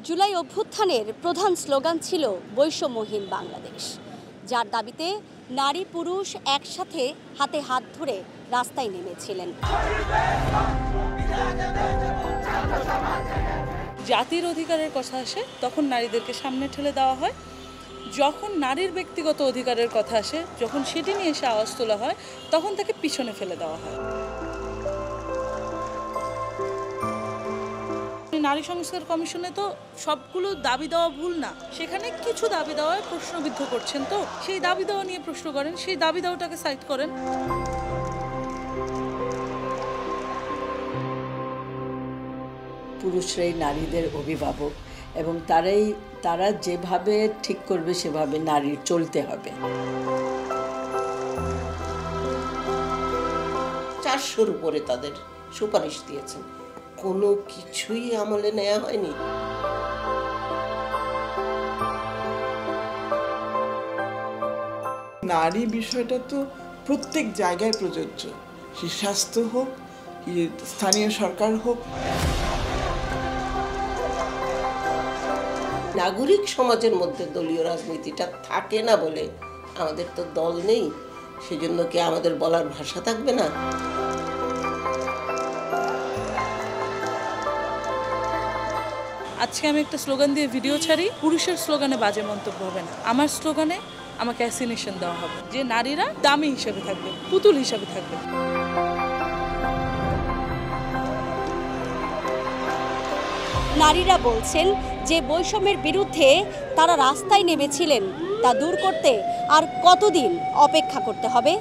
জুলাই অভ্যুত্থানের প্রধান স্লোগান ছিল বৈষম্যহীন বাংলাদেশ, যার দাবিতে নারী পুরুষ একসাথে হাতে হাত ধরে রাস্তায় নেমেছিলেন। জাতির অধিকারের কথা আসে তখন নারীদেরকে সামনে ঠেলে দেওয়া হয়, যখন নারীর ব্যক্তিগত অধিকারের কথা আসে, যখন সেটি নিয়ে এসে আওয়াজ তোলা হয় তখন তাকে পিছনে ফেলে দেওয়া হয়। নারী সংস্কার কমিশনে তো সবগুলো দাবি দেওয়া ভুল না, সেখানে কিছু দাবি দেওয়ায় প্রশ্নবিদ্ধ করছেন, তো সেই দাবি দেওয়া নিয়ে প্রশ্ন করেন, সেই দাবি দেওয়াটাকে সাইড করেন। পুরুষরাই নারীদের অভিভাবক এবং তারা যেভাবে ঠিক করবে সেভাবে নারীর চলতে হবে। 400-র উপরে তাদের সুপারিশ দিয়েছেন, কোনো কিছুই আমলে নেওয়া হয়নি। নারী বিষয়টা তো প্রত্যেক জায়গায় প্রযোজ্য, সে স্বাস্থ্য হোক, স্থানীয় সরকার হোক। নাগরিক সমাজের মধ্যে দলীয় রাজনীতিটা থাকে না বলে আমাদের তো দল নেই, সেজন্য কি আমাদের বলার ভাষা থাকবে না? আজকে আমি একটা স্লোগান দিয়ে ভিডিও ছাড়ি, পুরুষের স্লোগানে বাজে মন্তব্য হবে না, আমার স্লোগানে আমাকে অ্যাসিনেশন দেওয়া হবে যে নারীরা দামি হিসেবে থাকবে, পুতুল হিসেবে থাকবে। নারীরা বলছেন যে বৈষম্যের বিরুদ্ধে তারা রাস্তায় নেমেছিলেন তা দূর করতে আর কতদিন অপেক্ষা করতে হবে।